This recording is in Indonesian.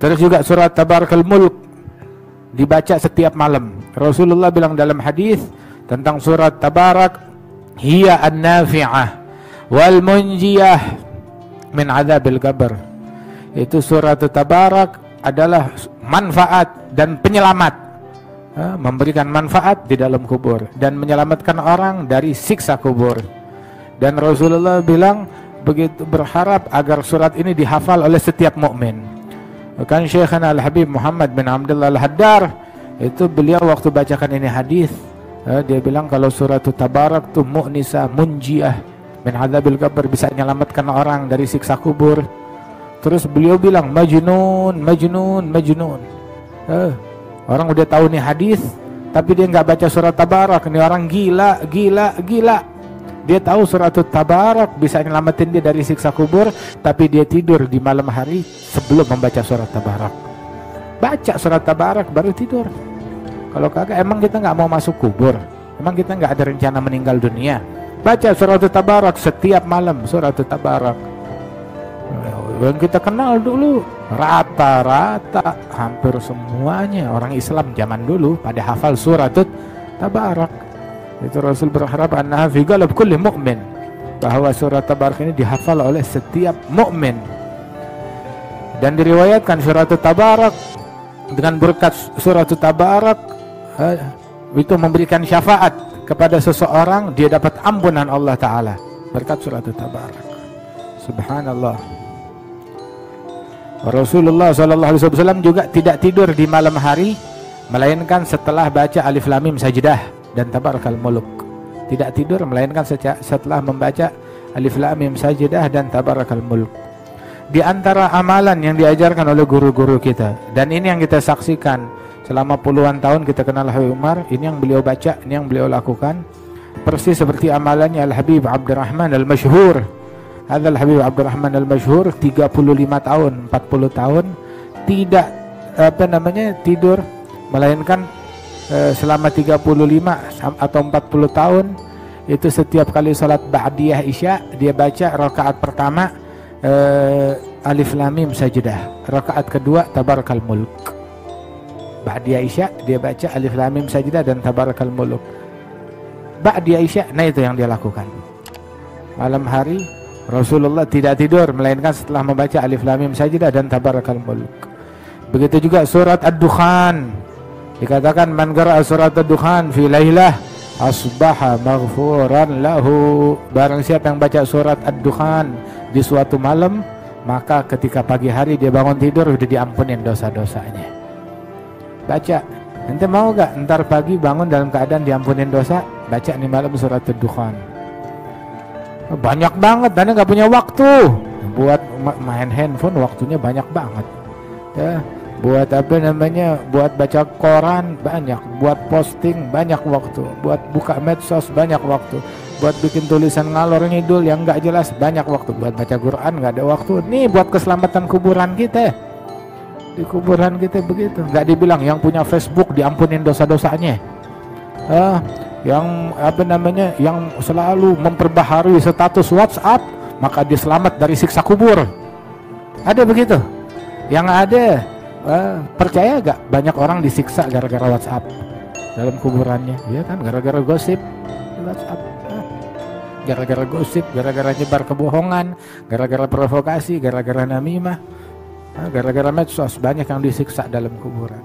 Terus juga surat Tabarakal Mulk dibaca setiap malam. Rasulullah bilang dalam hadis tentang surat Tabarak, hiya an-nafi'ah wal munjiyah min adzabil qabr. Itu surat Tabarak adalah manfaat dan penyelamat, memberikan manfaat di dalam kubur dan menyelamatkan orang dari siksa kubur. Dan Rasulullah bilang begitu berharap agar surat ini dihafal oleh setiap mukmin. Kan Syekhana Al-Habib Muhammad bin Abdullah Al-Haddar itu beliau waktu bacakan ini hadis, dia bilang kalau surat Tabarak tuh mu'nisa munjiah min adzabil qabr, bisa menyelamatkan orang dari siksa kubur. Terus beliau bilang majnun, majnun, majnun. Orang udah tahu nih hadis, tapi dia nggak baca surat Tabarak. Ini orang gila, gila, gila. Dia tahu surat Tabarak bisa nyelamatin dia dari siksa kubur, tapi dia tidur di malam hari sebelum membaca surat Tabarak. Baca surat Tabarak baru tidur. Kalau kagak, emang kita nggak mau masuk kubur? Emang kita nggak ada rencana meninggal dunia? Baca surat Tabarak setiap malam, surat Tabarak. Yang kita kenal dulu rata-rata hampir semuanya orang Islam zaman dulu pada hafal surat Tabarak. Itu Rasul berharap annaha fi qalbi kulli mu'min, bahwa surat Tabarak ini dihafal oleh setiap mukmin. Dan diriwayatkan surat Tabarak, dengan berkat surat Tabarak itu memberikan syafaat kepada seseorang, dia dapat ampunan Allah Ta'ala berkat surat Tabarak. Subhanallah. Rasulullah SAW juga tidak tidur di malam hari melainkan setelah baca Alif Lam Mim Sajdah dan Tabarakal Mulk. Tidak tidur melainkan setelah membaca Alif Lam Mim Sajdah dan Tabarakal Mulk. Di antara amalan yang diajarkan oleh guru-guru kita, dan ini yang kita saksikan selama puluhan tahun kita kenal Habib Umar, ini yang beliau baca, ini yang beliau lakukan, persis seperti amalannya Al-Habib Abdurrahman Al-Masyhur. Hadal Habib Abdurrahman Al-Masyhur 35 tahun, 40 tahun tidak tidur, melainkan selama 35 atau 40 tahun itu setiap kali salat ba'diyah Isya dia baca rakaat pertama Alif Lam Mim Sajdah, rakaat kedua Tabarakal Mulk. Ba'diyah Isya dia baca Alif Lam Mim Sajdah dan Tabarakal Mulk. Ba'diyah Isya, nah itu yang dia lakukan. Malam hari Rasulullah tidak tidur melainkan setelah membaca Alif Lam Mim Sajdah dan Tabarakal Mulk. Begitu juga surat Ad-Dukhan. Dikatakan man qara'a surat Ad-Dukhan fi lailah asbaha maghfuran lahu. Barang siapa yang baca surat Ad-Dukhan di suatu malam, maka ketika pagi hari dia bangun tidur sudah diampunin dosa-dosanya. Baca. Ente mau gak ntar pagi bangun dalam keadaan diampunin dosa? Baca nih malam surat Ad-Dukhan. Banyak banget, dan nggak punya waktu buat main handphone, waktunya banyak banget ya. Buat buat baca koran banyak, buat posting banyak waktu, buat buka medsos banyak waktu, buat bikin tulisan ngalor ngidul yang nggak jelas banyak waktu, buat baca Quran nggak ada waktu. Nih buat keselamatan kuburan kita, di kuburan kita begitu. Nggak dibilang yang punya Facebook diampunin dosa-dosanya, yang yang selalu memperbaharui status WhatsApp maka dia selamat dari siksa kubur. Ada begitu? Yang ada percaya gak banyak orang disiksa gara-gara WhatsApp dalam kuburannya? Ya kan, gara-gara gosip di WhatsApp, gara-gara gosip, gara-gara nyebar kebohongan, gara-gara provokasi, gara-gara namimah, gara-gara medsos, banyak yang disiksa dalam kuburan.